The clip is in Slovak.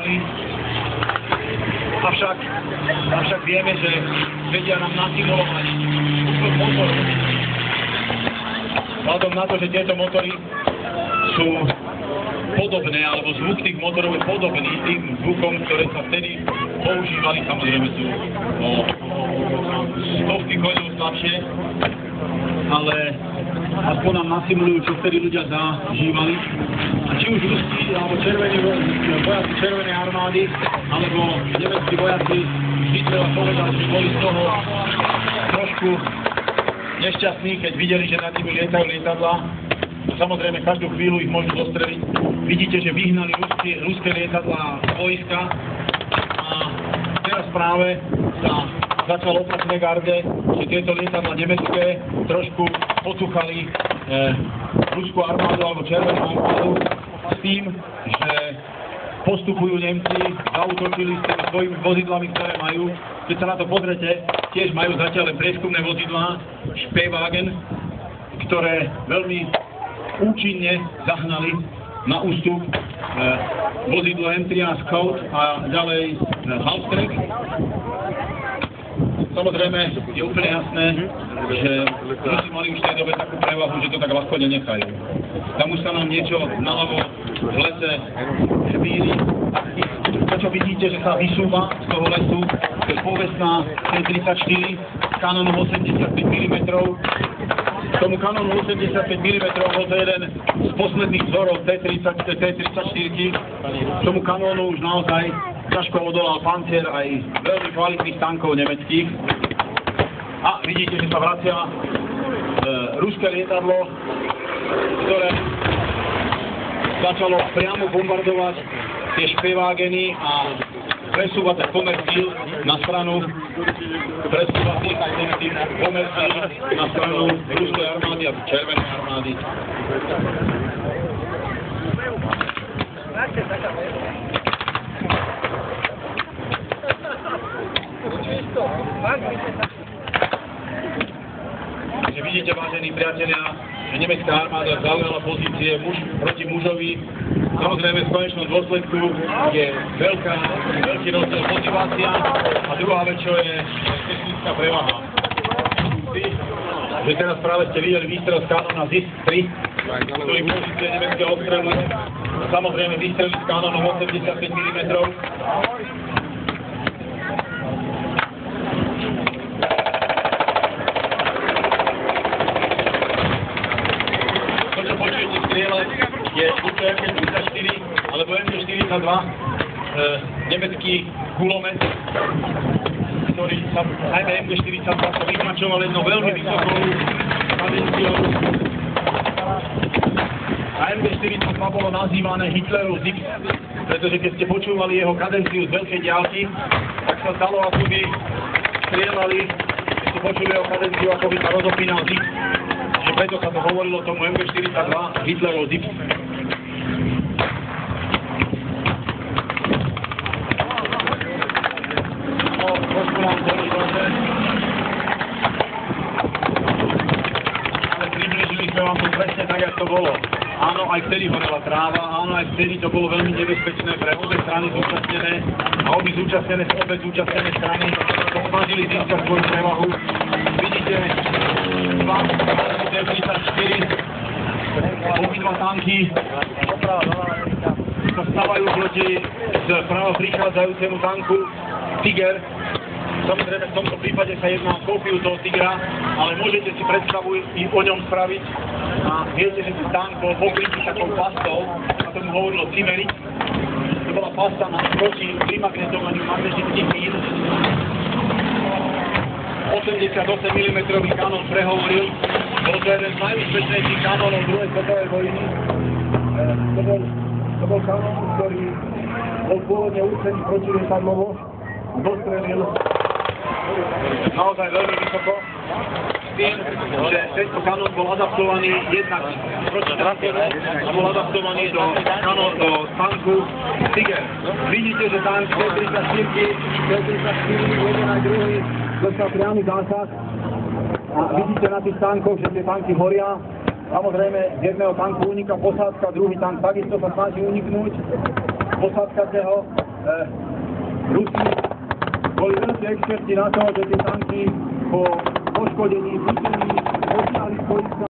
veci. Avšak vieme, že vedia nám nasimulovať útok motoru. Vzhľadom na to, že tieto motory sú podobné, alebo zvuk tých motorov je podobný tým zvukom, ktoré sa vtedy používali, samozrejme sú o stovky koňov slabšie, ale aspoň nám nasimulujú, čo vtedy ľudia zažívali. A či už ruskí, alebo vojaci Červenej armády, alebo nemeckí vojaci, vždy treba povedať, že boli z toho trošku nešťastní, keď videli, že nad nimi lietajú lietadlá. Samozrejme, každú chvíľu ich môžu zostreliť. Vidíte, že vyhnali ruské lietadlá z vojska a teraz práve sa začalo opačné garde, že tieto lietadlá nemecké trošku podsúchali ruskú armádu alebo Červenú armádu s tým, že postupujú Nemci, zaútočili s tými svojimi vozidlami, ktoré majú. Keď sa na to pozrete, tiež majú zatiaľ prieskumné vozidlá, Spähwagen, ktoré veľmi účinne zahnali na ústup vozidlo M3 Scout a ďalej Halftrack. Samozrejme je úplne jasné, že Rusi mali už v tej dobe takú prevahu, že to tak ľahko nenechajú. Tam už sa nám niečo naľavo v lese špíri. To, čo vidíte, že sa vysúva z toho lesu, to je povestná T-34 s kanónom 85 mm. Tomu kanónu 85 mm bol to jeden z posledných vzorov T-34. Tomu kanónu už naozaj ťažko odolal Panzer aj veľmi kvalitných tankov nemeckých. A vidíte, že sa vracia ruské lietadlo, ktoré začalo priamo bombardovať tie Spähwageny a presúvať pomer síl na stranu ruskej armády a Červenej armády. Takže vidíte, vážení priatelia, že nemecká armáda zaujala pozície muž proti mužovi. Samozrejme, v konečnom dôsledku je veľký rozdiel motivácia a druhá vec, čo je technická prevaha. Že teraz práve ste videli výstrel z kanóna ZIS-3, ktorý pozície nemeckého odstrelu. Samozrejme, výstrely z kanónom 85 mm. Je buď M-34 alebo M-42, nemecký kulomet, ktorý sa, najmä M-42 sa vyznačoval jednou veľmi vysokou kadenciou. A M-42 bolo nazývané Hitlerov Zix, pretože keď ste počúvali jeho kadenciu z veľkej diaľky, tak sa stalo, ako by strieľali, keď ste počuli jeho kadenciu, ako by sa rozopínal Zix. Že preto sa to hovorilo tomu M-42 Hitlerov Zix. Trošku nám to rozhodne. Ale približili sme vám to presne tak, jak to bolo. Áno, aj vtedy horela tráva, áno, aj vtedy to bolo veľmi nebezpečné pre obe strany zúčastnené a obe zúčastnené strany snažili získať svoju prevahu. Vidíte, T-34, obidva tanky sa stavajú proti práve prichádzajúcemu tanku Tiger. Samozrejme, v tomto prípade sa jedná o kópiu toho Tigra, ale môžete si predstavu i o ňom spraviť. A viete, že ten tank bol pokrytý takou pastou, a tomu hovorilo Cimerik. To bola pasta proti primagnetovaniu magnetických mín. 88 mm kanón prehovoril. Bol to jeden z najúspešnejších kanónov druhej svetovej vojny. To bol kanón, ktorý bol pôvodne určený protilietadlovo. Dostrelil naozaj veľmi vysoko. S tým, že tento kanón bol adaptovaný jednak proti tankeru a bol adaptovaný do tanku Tiger. Vidíte, že tank T-34, jeden aj druhý, dostal priamy zásah. A vidíte na tých tankoch, že tie tanky horia. Samozrejme, z jedného tanku uniká posádka, druhý tank takisto sa snaží uniknúť. Posádka ho Rusi boli veľkí experti na to, že tie tanky po poškodení, zničení, ostali svojich